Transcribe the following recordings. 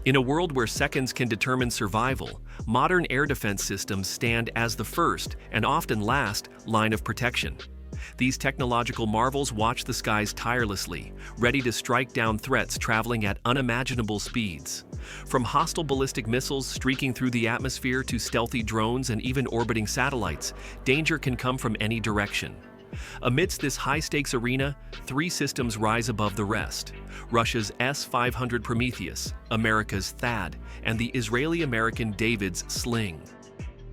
In a world where seconds can determine survival, modern air defense systems stand as the first, and often last, line of protection. These technological marvels watch the skies tirelessly, ready to strike down threats traveling at unimaginable speeds. From hostile ballistic missiles streaking through the atmosphere to stealthy drones and even orbiting satellites, danger can come from any direction. Amidst this high-stakes arena, three systems rise above the rest: Russia's S-500 Prometheus, America's THAAD, and the Israeli-American David's Sling.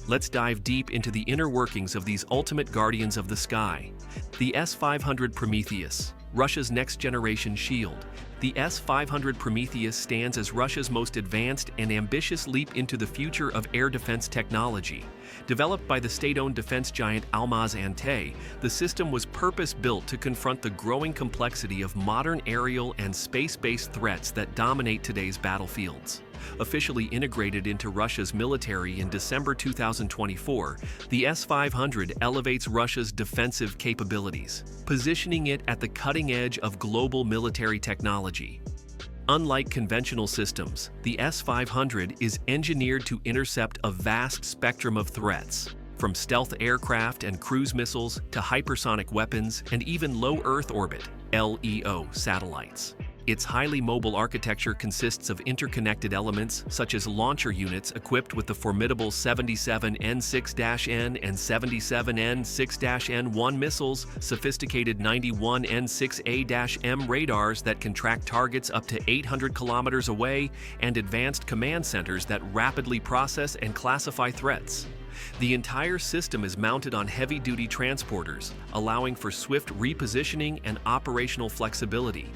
Let's dive deep into the inner workings of these ultimate guardians of the sky. The S-500 Prometheus, Russia's next-generation shield. The S-500 Prometheus stands as Russia's most advanced and ambitious leap into the future of air defense technology. Developed by the state-owned defense giant Almaz-Antey, the system was purpose-built to confront the growing complexity of modern aerial and space-based threats that dominate today's battlefields. Officially integrated into Russia's military in December 2024, the S-500 elevates Russia's defensive capabilities, positioning it at the cutting edge of global military technology. Unlike conventional systems, the S-500 is engineered to intercept a vast spectrum of threats, from stealth aircraft and cruise missiles to hypersonic weapons and even low Earth orbit (LEO) satellites. Its highly mobile architecture consists of interconnected elements such as launcher units equipped with the formidable 77N6-N and 77N6-N1 missiles, sophisticated 91N6A-M radars that can track targets up to 800 kilometers away, and advanced command centers that rapidly process and classify threats. The entire system is mounted on heavy-duty transporters, allowing for swift repositioning and operational flexibility.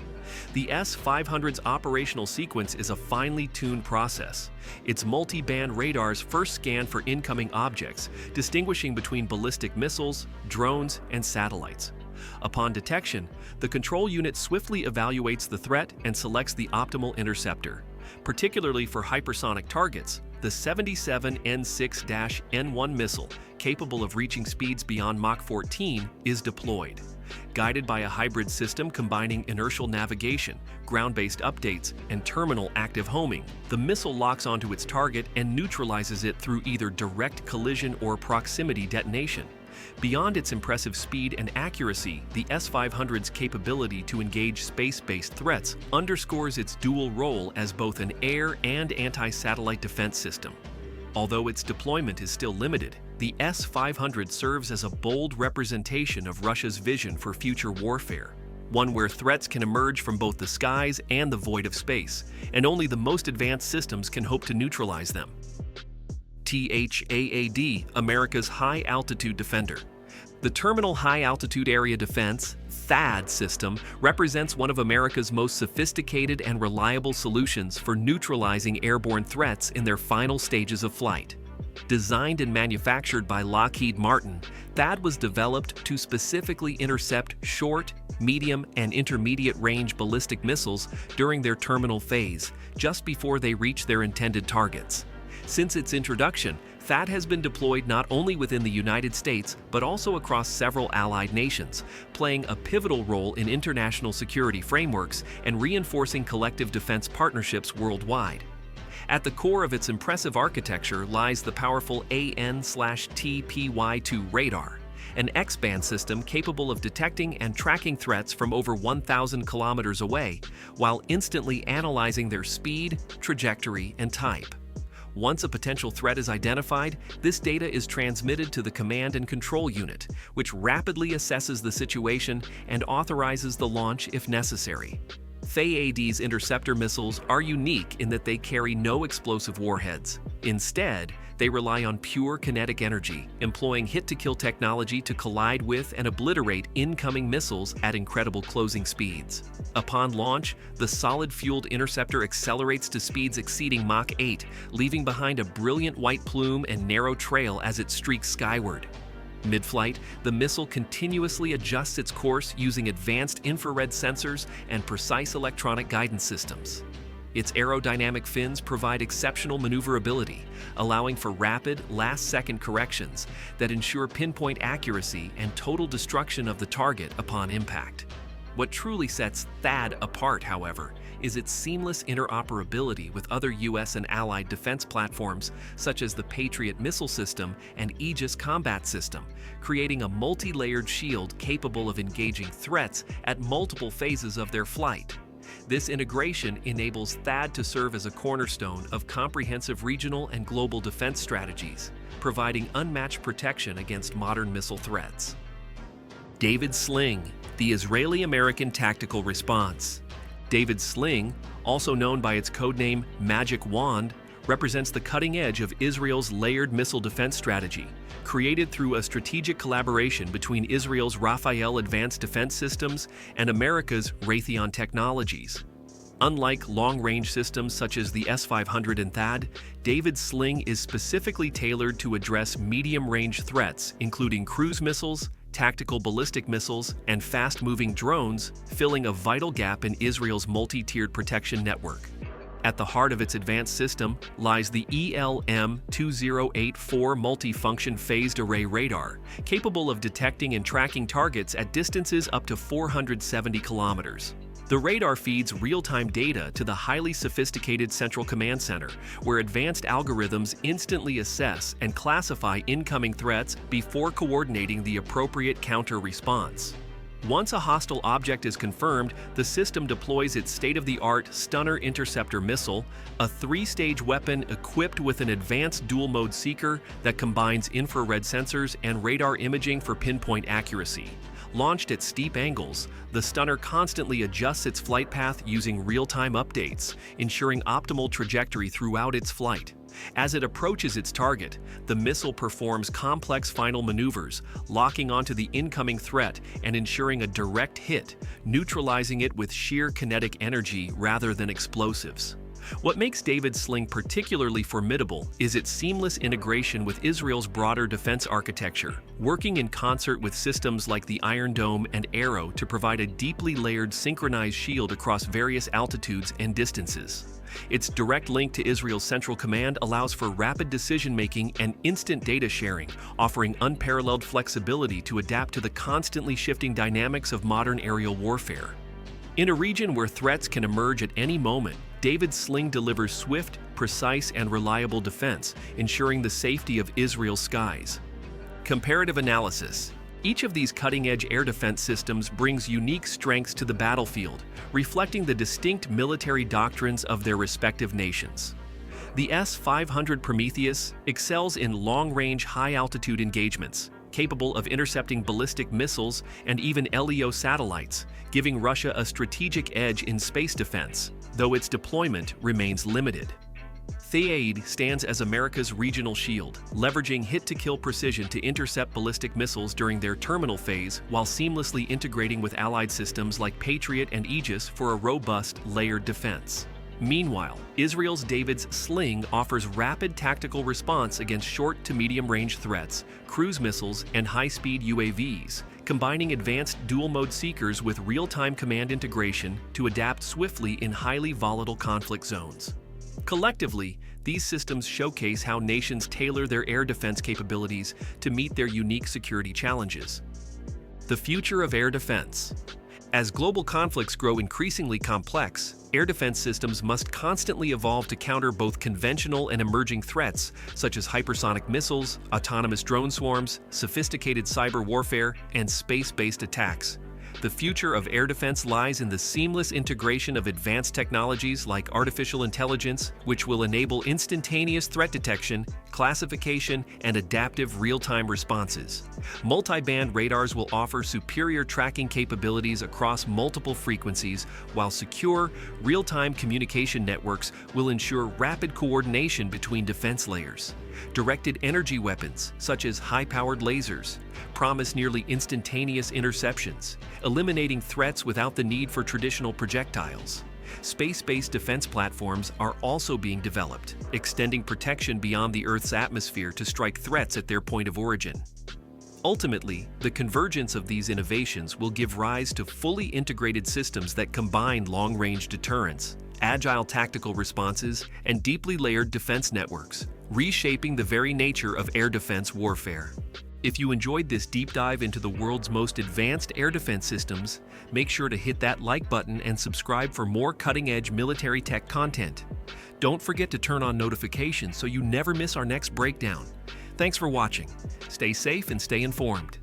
The S-500's operational sequence is a finely tuned process. Its multi-band radars first scan for incoming objects, distinguishing between ballistic missiles, drones, and satellites. Upon detection, the control unit swiftly evaluates the threat and selects the optimal interceptor. Particularly for hypersonic targets, the 77N6-N1 missile, capable of reaching speeds beyond Mach 14, is deployed. Guided by a hybrid system combining inertial navigation, ground-based updates, and terminal active homing, the missile locks onto its target and neutralizes it through either direct collision or proximity detonation. Beyond its impressive speed and accuracy, the S-500's capability to engage space-based threats underscores its dual role as both an air and anti-satellite defense system. Although its deployment is still limited, the S-500 serves as a bold representation of Russia's vision for future warfare, one where threats can emerge from both the skies and the void of space, and only the most advanced systems can hope to neutralize them. THAAD, America's High Altitude Defender. The Terminal High Altitude Area Defense (THAAD) system represents one of America's most sophisticated and reliable solutions for neutralizing airborne threats in their final stages of flight. Designed and manufactured by Lockheed Martin, THAAD was developed to specifically intercept short, medium, and intermediate-range ballistic missiles during their terminal phase, just before they reach their intended targets. Since its introduction, THAAD has been deployed not only within the United States, but also across several allied nations, playing a pivotal role in international security frameworks and reinforcing collective defense partnerships worldwide. At the core of its impressive architecture lies the powerful AN/TPY-2 radar, an X-band system capable of detecting and tracking threats from over 1,000 kilometers away, while instantly analyzing their speed, trajectory, and type. Once a potential threat is identified, this data is transmitted to the command and control unit, which rapidly assesses the situation and authorizes the launch if necessary. THAAD's interceptor missiles are unique in that they carry no explosive warheads. Instead, they rely on pure kinetic energy, employing hit-to-kill technology to collide with and obliterate incoming missiles at incredible closing speeds. Upon launch, the solid-fueled interceptor accelerates to speeds exceeding Mach 8, leaving behind a brilliant white plume and narrow trail as it streaks skyward. Mid-flight, the missile continuously adjusts its course using advanced infrared sensors and precise electronic guidance systems. Its aerodynamic fins provide exceptional maneuverability, allowing for rapid, last-second corrections that ensure pinpoint accuracy and total destruction of the target upon impact. What truly sets THAAD apart, however, is its seamless interoperability with other U.S. and allied defense platforms such as the Patriot missile system and Aegis combat system, creating a multi-layered shield capable of engaging threats at multiple phases of their flight. This integration enables THAAD to serve as a cornerstone of comprehensive regional and global defense strategies, providing unmatched protection against modern missile threats. David's Sling, the Israeli-American tactical response. David's Sling, also known by its codename Magic Wand, represents the cutting edge of Israel's layered missile defense strategy, created through a strategic collaboration between Israel's Rafael Advanced Defense Systems and America's Raytheon Technologies. Unlike long-range systems such as the S-500 and THAAD, David's Sling is specifically tailored to address medium-range threats, including cruise missiles, tactical ballistic missiles, and fast-moving drones, filling a vital gap in Israel's multi-tiered protection network. At the heart of its advanced system lies the ELM-2084 multifunction phased array radar, capable of detecting and tracking targets at distances up to 470 kilometers. The radar feeds real-time data to the highly sophisticated Central Command Center, where advanced algorithms instantly assess and classify incoming threats before coordinating the appropriate counter-response. Once a hostile object is confirmed, the system deploys its state-of-the-art Stunner Interceptor missile, a three-stage weapon equipped with an advanced dual-mode seeker that combines infrared sensors and radar imaging for pinpoint accuracy. Launched at steep angles, the Stunner constantly adjusts its flight path using real-time updates, ensuring optimal trajectory throughout its flight. As it approaches its target, the missile performs complex final maneuvers, locking onto the incoming threat and ensuring a direct hit, neutralizing it with sheer kinetic energy rather than explosives. What makes David's Sling particularly formidable is its seamless integration with Israel's broader defense architecture, working in concert with systems like the Iron Dome and Arrow to provide a deeply layered synchronized shield across various altitudes and distances. Its direct link to Israel's Central Command allows for rapid decision-making and instant data sharing, offering unparalleled flexibility to adapt to the constantly shifting dynamics of modern aerial warfare. In a region where threats can emerge at any moment, David's Sling delivers swift, precise, and reliable defense, ensuring the safety of Israel's skies. Comparative analysis. Each of these cutting-edge air defense systems brings unique strengths to the battlefield, reflecting the distinct military doctrines of their respective nations. The S-500 Prometheus excels in long-range, high-altitude engagements, capable of intercepting ballistic missiles and even LEO satellites, giving Russia a strategic edge in space defense, though its deployment remains limited. THAAD stands as America's regional shield, leveraging hit-to-kill precision to intercept ballistic missiles during their terminal phase while seamlessly integrating with allied systems like Patriot and Aegis for a robust, layered defense. Meanwhile, Israel's David's Sling offers rapid tactical response against short to medium-range threats, cruise missiles, and high-speed UAVs, combining advanced dual-mode seekers with real-time command integration to adapt swiftly in highly volatile conflict zones. Collectively, these systems showcase how nations tailor their air defense capabilities to meet their unique security challenges. The future of air defense. As global conflicts grow increasingly complex, air defense systems must constantly evolve to counter both conventional and emerging threats, such as hypersonic missiles, autonomous drone swarms, sophisticated cyber warfare, and space-based attacks. The future of air defense lies in the seamless integration of advanced technologies like artificial intelligence, which will enable instantaneous threat detection, classification, and adaptive real-time responses. Multi-band radars will offer superior tracking capabilities across multiple frequencies, while secure, real-time communication networks will ensure rapid coordination between defense layers. Directed energy weapons, such as high-powered lasers, promise nearly instantaneous interceptions, eliminating threats without the need for traditional projectiles. Space-based defense platforms are also being developed, extending protection beyond the Earth's atmosphere to strike threats at their point of origin. Ultimately, the convergence of these innovations will give rise to fully integrated systems that combine long-range deterrence, agile tactical responses, and deeply layered defense networks, reshaping the very nature of air defense warfare. If you enjoyed this deep dive into the world's most advanced air defense systems, make sure to hit that like button and subscribe for more cutting-edge military tech content. Don't forget to turn on notifications so you never miss our next breakdown. Thanks for watching. Stay safe and stay informed.